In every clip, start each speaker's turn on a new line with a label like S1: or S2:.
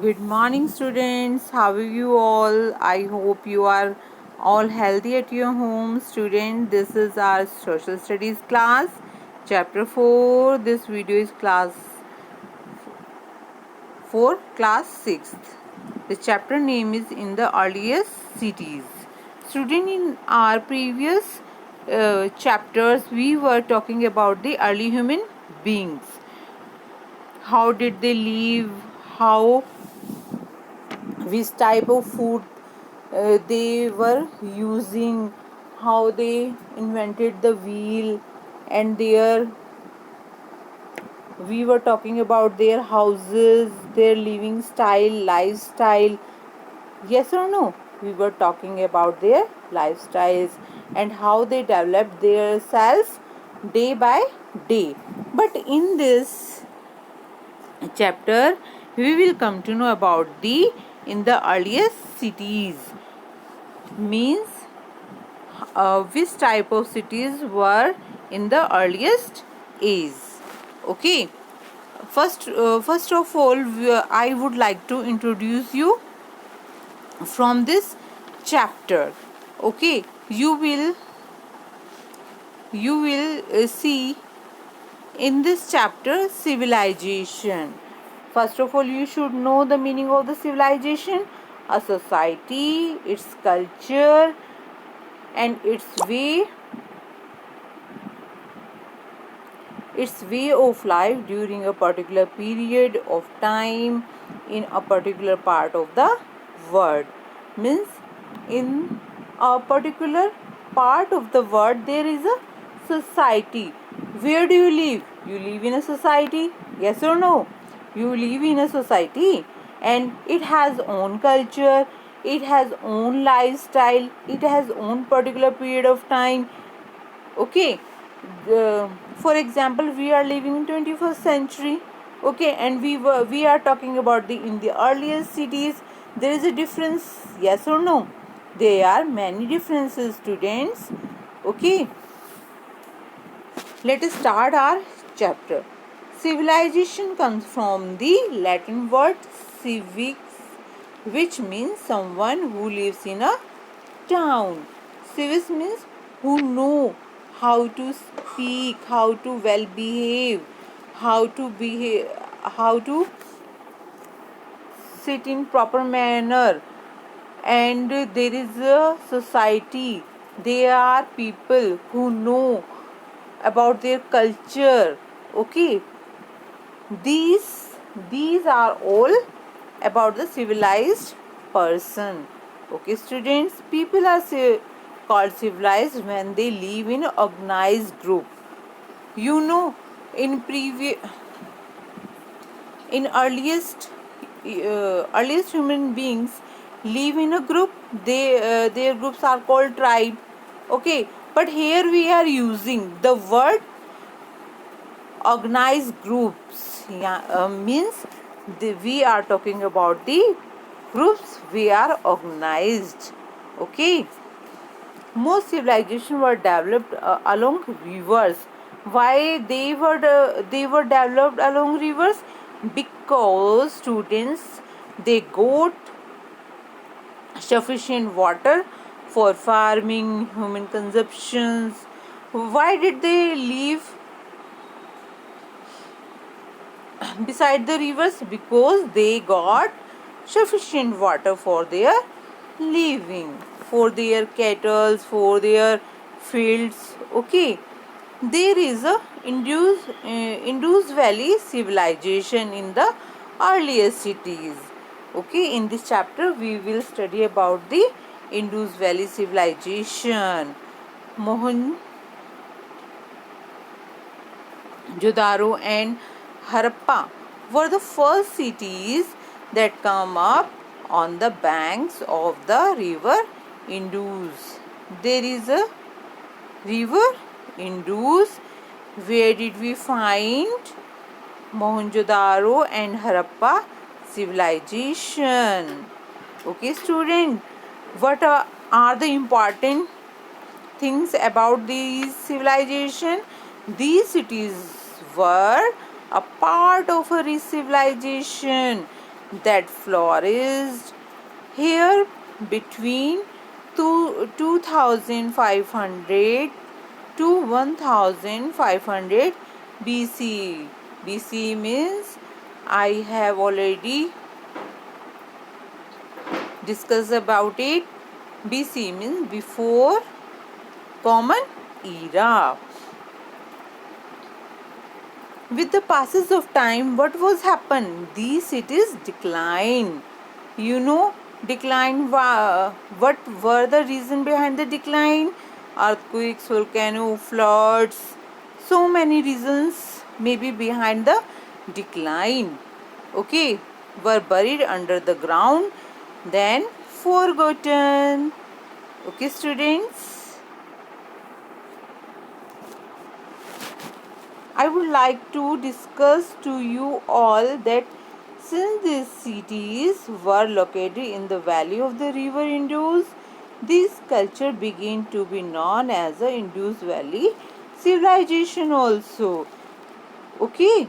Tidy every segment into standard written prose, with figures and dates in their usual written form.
S1: Good morning, students. How are you all? I hope you are all healthy at your home. Student, this is our social studies class, chapter 4. This video is class 4, class 6th. The chapter name is In the Earliest Cities. Student, in our previous chapters, we were talking about the early human beings. How did they live? How which type of food they were using, how they invented the wheel, and their we were talking about their houses, their living style, lifestyle. Yes or no? We were talking about their lifestyles and how they developed their self day by day. But in this chapter, we will come to know about the in the earliest cities, means which type of cities were in the earliest age. Okay, first of all, I would like to introduce you from this chapter. Okay, you will see in this chapter civilization. First of all, you should know the meaning of the civilization: a society, its culture, and its way of life during a particular period of time in a particular part of the world. Means, in a particular part of the world there is a society. Where do you live? You live in a society, yes or no? You live in a society, and it has own culture, it has own lifestyle, it has own particular period of time. Okay, for example, we are living in 21st century. Okay, and we are talking about the in the earliest cities. There is a difference, yes or no? There are many differences, students. Okay, let us start our chapter. Civilization comes from the Latin word civis, which means someone who lives in a town. Civis means who know how to speak, how to well behave, how to sit in proper manner. And there is a society. There are people who know about their culture. Okay, these these are all about the civilized person. Okay, students, people are called civilized when they live in organized group. You know, in previous in earliest human beings live in a group. Their groups are called tribe. Okay, but here we are using the word organized groups. Yeah, means we are talking about the groups we are organized. Okay, most civilizations were developed along rivers. Why they were developed along rivers? Because, students, they got sufficient water for farming, human consumptions. Why did they live beside the rivers? Because they got sufficient water for their living, for their cattle, for their fields. Okay, there is a Indus Valley civilization in the earliest cities. Okay, in this chapter we will study about the Indus Valley civilization. Mohenjo-daro and Harappa were the first cities that come up on the banks of the river Indus. There is a river Indus. Where did we find Mohenjo-daro and Harappa civilization? Okay, student, what are the important things about these civilization? These cities were a part of a rich civilization. that flourished here between 2500 to 1500 BC. BC means I have already discussed about it. BC means before Common Era. With the passage of time, what was happened? These cities decline. You know, decline. What were the reason behind the decline? Earthquakes, volcano, floods. So many reasons may be behind the decline. Okay, were buried under the ground, then forgotten. Okay, students. I would like to discuss to you all that since these cities were located in the valley of the river Indus, this culture began to be known as the Indus Valley civilization also. Okay.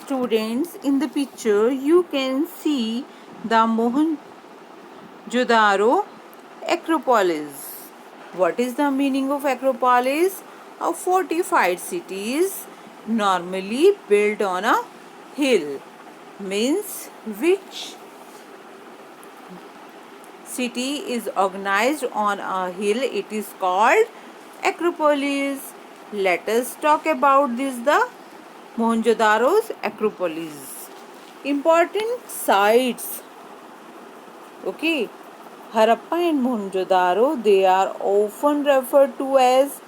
S1: Students, in the picture you can see the Mohenjo-daro Acropolis. What is the meaning of Acropolis? A fortified cities normally built on a hill, means which city is organized on a hill, it is called Acropolis. Let us talk about this, the Mohenjo-daro's Acropolis. Important sites. Okay, Harappa and Mohenjo-daro, they are often referred to as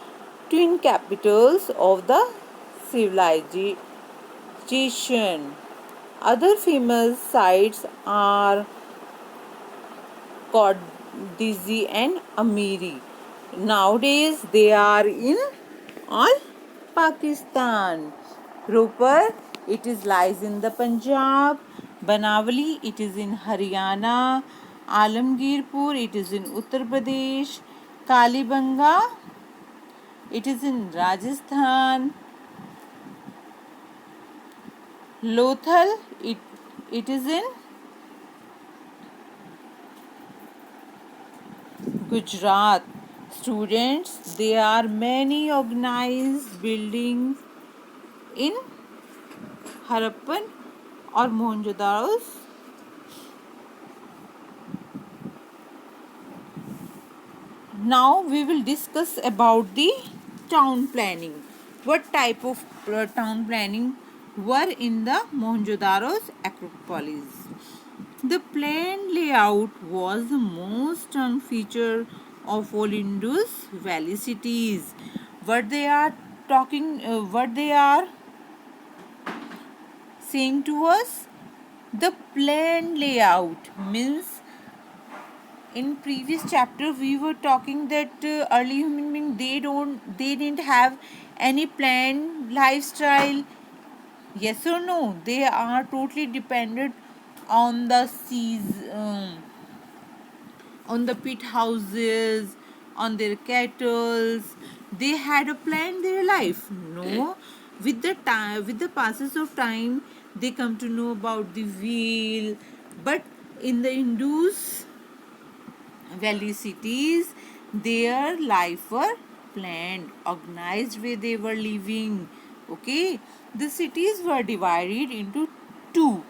S1: twin capitals of the civilization. Other famous sites are Koddizi and Amiri. Nowadays, they are in all Pakistan. Ropar, it is lies in the Punjab. Banawali, it is in Haryana. Alamgirpur, it is in Uttar Pradesh. Kalibanga, it is in Rajasthan. Lothal, it is in Gujarat. Students, there are many organized buildings in Harappan or Mohenjo-daro's. Now we will discuss about the town planning. What type of town planning were in the Mohenjo-daro's Acropolis? The planned layout was the most strong feature of all Indus Valley cities. What they are what they are saying to us, the planned layout means in previous chapter we were talking that early human being they didn't have any planned lifestyle. Yes or no? They are totally dependent on the seas, on the pit houses, on their cattle. They had a plan their life. No, with the time, with the passes of time, they come to know about the wheel. But in the Indus Valley cities, their life were planned, organized where they were living. Okay, the cities were divided into two,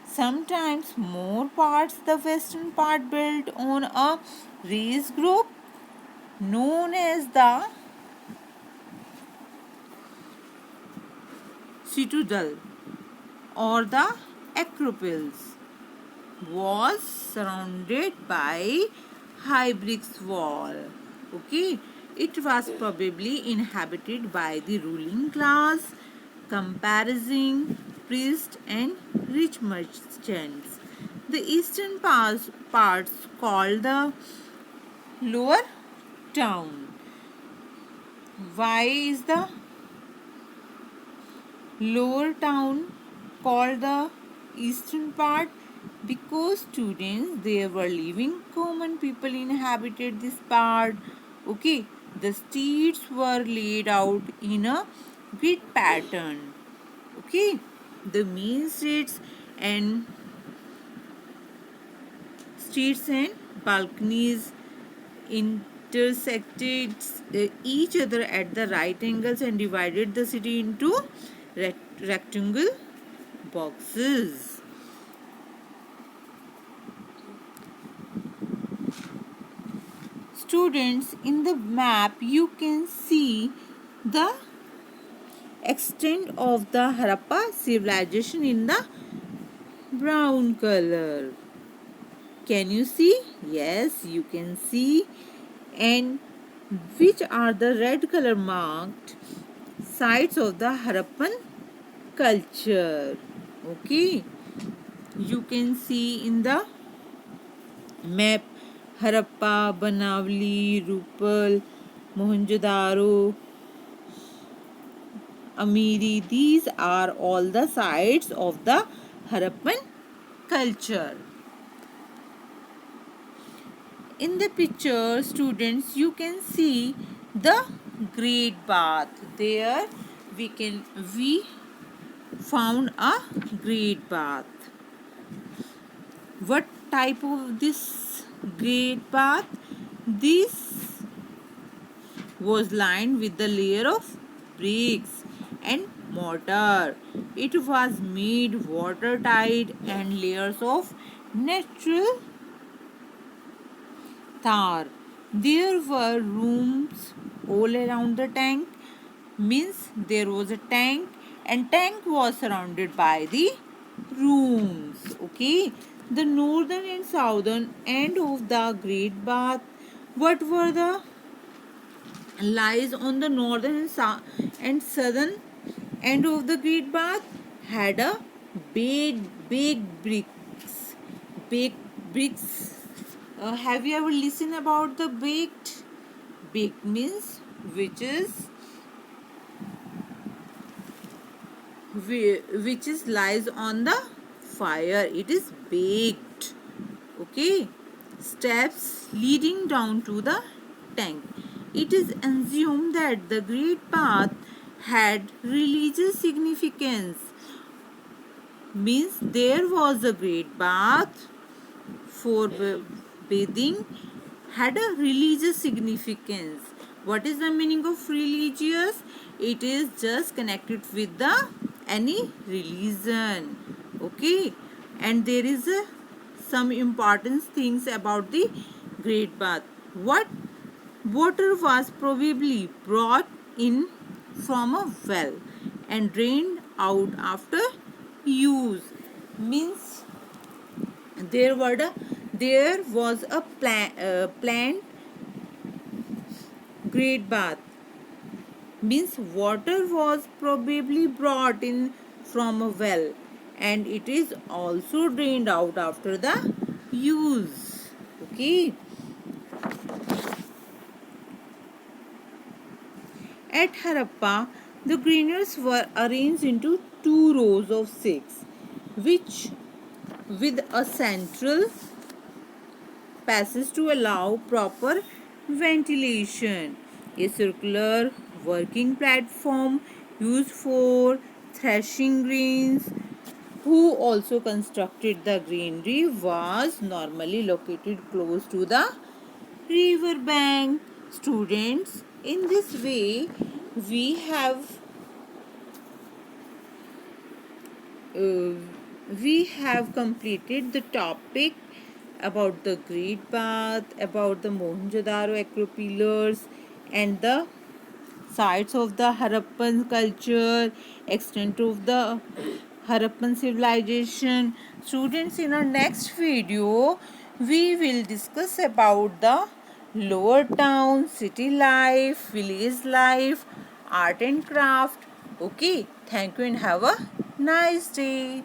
S1: sometimes more parts. The western part built on a raised group known as the citadel or the acropolis was surrounded by high bricks wall. Okay, it was probably inhabited by the ruling class, comprising priests and rich merchants. The eastern parts called the lower town. Why is the lower town called the eastern part? Because students there were living common people inhabited this part. Okay, the streets were laid out in a grid pattern. Okay, the main and streets and balconies intersected each other at the right angles and divided the city into rectangle boxes. Students, in the map you can see the extent of the Harappa civilization in the brown color. Can you see? Yes, you can see. And which are the red color marked sites of the Harappan culture? Okay, you can see in the map Harappa, Banavali, Rupal, Mohenjo-daro, Amiri. These are all the sites of the Harappan culture. In the picture, students, you can see the great bath. There we found a great bath. What type of this great bath? This was lined with the layer of bricks and mortar. It was made watertight and layers of natural tar. There were rooms all around the tank, means there was a tank and tank was surrounded by the rooms. Okay, the northern and southern end of the great bath, what were the lies on the northern and southern end of the great bath had a big bricks. Have you ever listened about the baked means which is which is lies on the fire. It is baked. Okay, steps leading down to the tank. It is assumed that the great bath had religious significance, means there was a great bath for bathing had a religious significance. What is the meaning of religious? It is just connected with the any religion. Okay, and there is some important things about the great bath. What water was probably brought in from a well and drained out after use, means there was a planned great bath, means water was probably brought in from a well and it is also drained out after the use. Okay, at Harappa the granaries were arranged into two rows of six, which with a central passage to allow proper ventilation. A circular working platform used for threshing grains, who also constructed the granary, was normally located close to the river bank. Students, in this way we have uh, we have completed the topic about the Great Bath, about the Mohenjo-daro acropillars and the sites of the Harappan culture, extent of the Harappan civilization. Students, in our next video, we will discuss about the lower town, city life, village life, art and craft. Okay, thank you and have a nice day.